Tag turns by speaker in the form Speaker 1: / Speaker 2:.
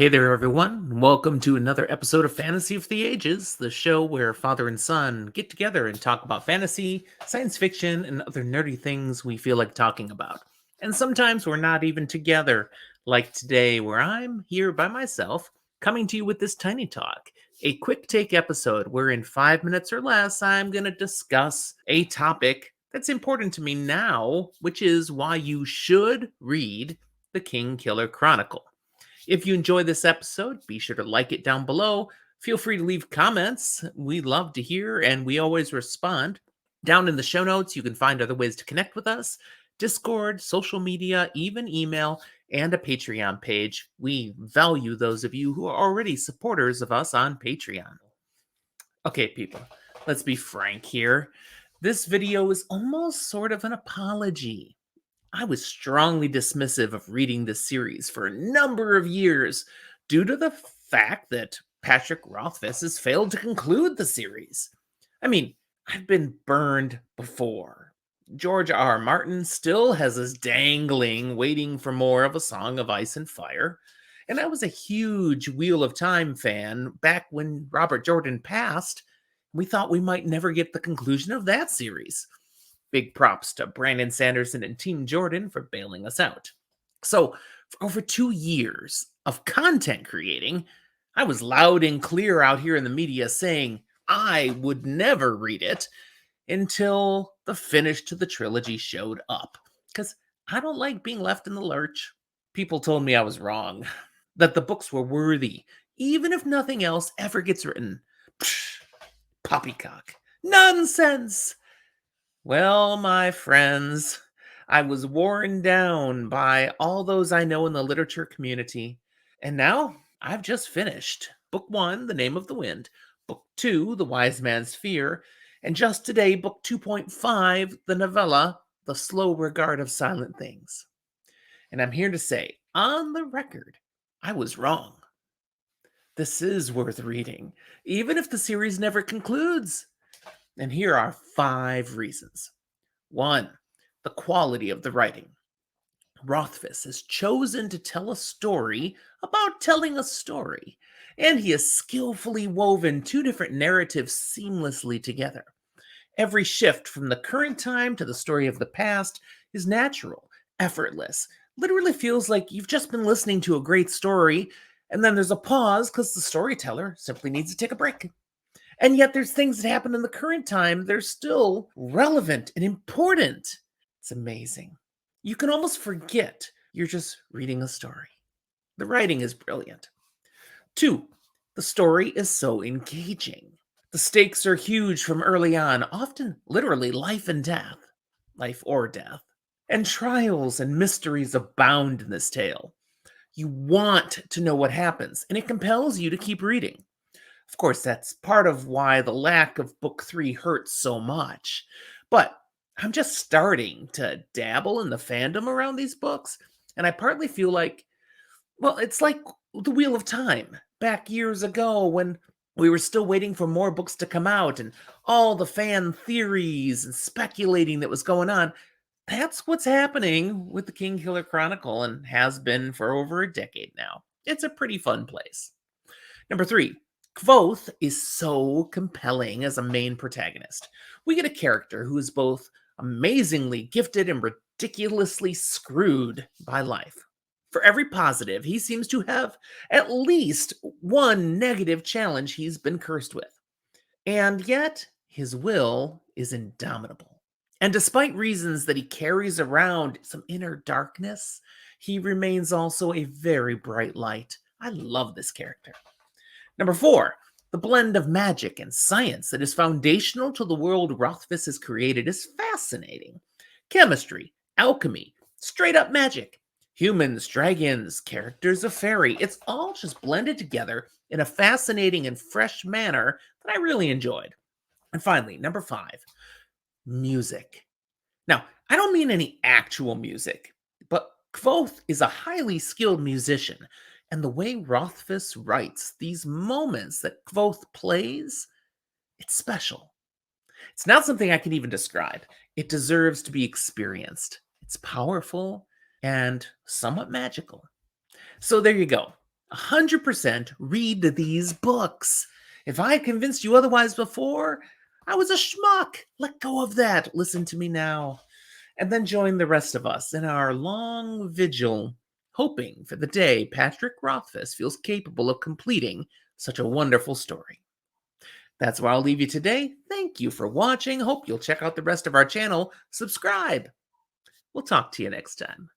Speaker 1: Hey there, everyone. Welcome to another episode of Fantasy for the Ages, the show where father and son get together and talk about fantasy, science fiction, and other nerdy things we feel like talking about. And sometimes we're not even together, like today, where I'm here by myself, coming to you with this tiny talk, a quick take episode where in 5 minutes or less, I'm going to discuss a topic that's important to me now, which is why you should read the Kingkiller Chronicle. If you enjoy this episode, be sure to like it down below. Feel free to leave comments. We love to hear and we always respond. Down in the show notes, you can find other ways to connect with us: Discord, social media, even email, and a Patreon page. We value those of you who are already supporters of us on Patreon. Okay, people, let's be frank here. This video is almost sort of an apology. I was strongly dismissive of reading this series for a number of years due to the fact that Patrick Rothfuss has failed to conclude the series. I mean, I've been burned before. George R. R. Martin still has us dangling, waiting for more of A Song of Ice and Fire. And I was a huge Wheel of Time fan back when Robert Jordan passed. We thought we might never get the conclusion of that series. Big props to Brandon Sanderson and Team Jordan for bailing us out. So, for over 2 years of content creating, I was loud and clear out here in the media saying I would never read it until the finish to the trilogy showed up. Because I don't like being left in the lurch. People told me I was wrong, that the books were worthy, even if nothing else ever gets written. Psh, poppycock. Nonsense! Well, my friends, I was worn down by all those I know in the literature community. And now I've just finished Book 1, The Name of the Wind, Book 2, The Wise Man's Fear, and just today, Book 2.5, the novella, The Slow Regard of Silent Things. And I'm here to say, on the record, I was wrong. This is worth reading, even if the series never concludes. And here are 5 reasons. 1. The quality of the writing. Rothfuss has chosen to tell a story about telling a story, and he has skillfully woven 2 different narratives seamlessly together. Every shift from the current time to the story of the past is natural, effortless. Literally feels like you've just been listening to a great story, and then there's a pause because the storyteller simply needs to take a break. And yet there's things that happen in the current time that are still relevant and important. It's amazing. You can almost forget you're just reading a story. The writing is brilliant. 2, the story is so engaging. The stakes are huge from early on, often literally life and death, life or death. And trials and mysteries abound in this tale. You want to know what happens, and it compels you to keep reading. Of course, that's part of why the lack of book 3 hurts so much. But I'm just starting to dabble in the fandom around these books, and I partly feel like, well, it's like the Wheel of Time back years ago when we were still waiting for more books to come out and all the fan theories and speculating that was going on. That's what's happening with the Kingkiller Chronicle and has been for over a decade now. It's a pretty fun place. Number 3, Kvothe is so compelling as a main protagonist. We get a character who is both amazingly gifted and ridiculously screwed by life. For every positive, he seems to have at least one negative challenge he's been cursed with. And yet, his will is indomitable. And despite reasons that he carries around some inner darkness, he remains also a very bright light. I love this character. Number 4, the blend of magic and science that is foundational to the world Rothfuss has created is fascinating. Chemistry, alchemy, straight up magic, humans, dragons, characters of fairy, it's all just blended together in a fascinating and fresh manner that I really enjoyed. And finally, number 5, music. Now, I don't mean any actual music, but Kvothe is a highly skilled musician, and the way Rothfuss writes these moments that Kvothe plays, it's special. It's not something I can even describe. It deserves to be experienced. It's powerful and somewhat magical. So there you go. 100% read these books. If I had convinced you otherwise before, I was a schmuck. Let go of that. Listen to me now. And then join the rest of us in our long vigil, hoping for the day Patrick Rothfuss feels capable of completing such a wonderful story. That's where I'll leave you today. Thank you for watching. Hope you'll check out the rest of our channel. Subscribe. We'll talk to you next time.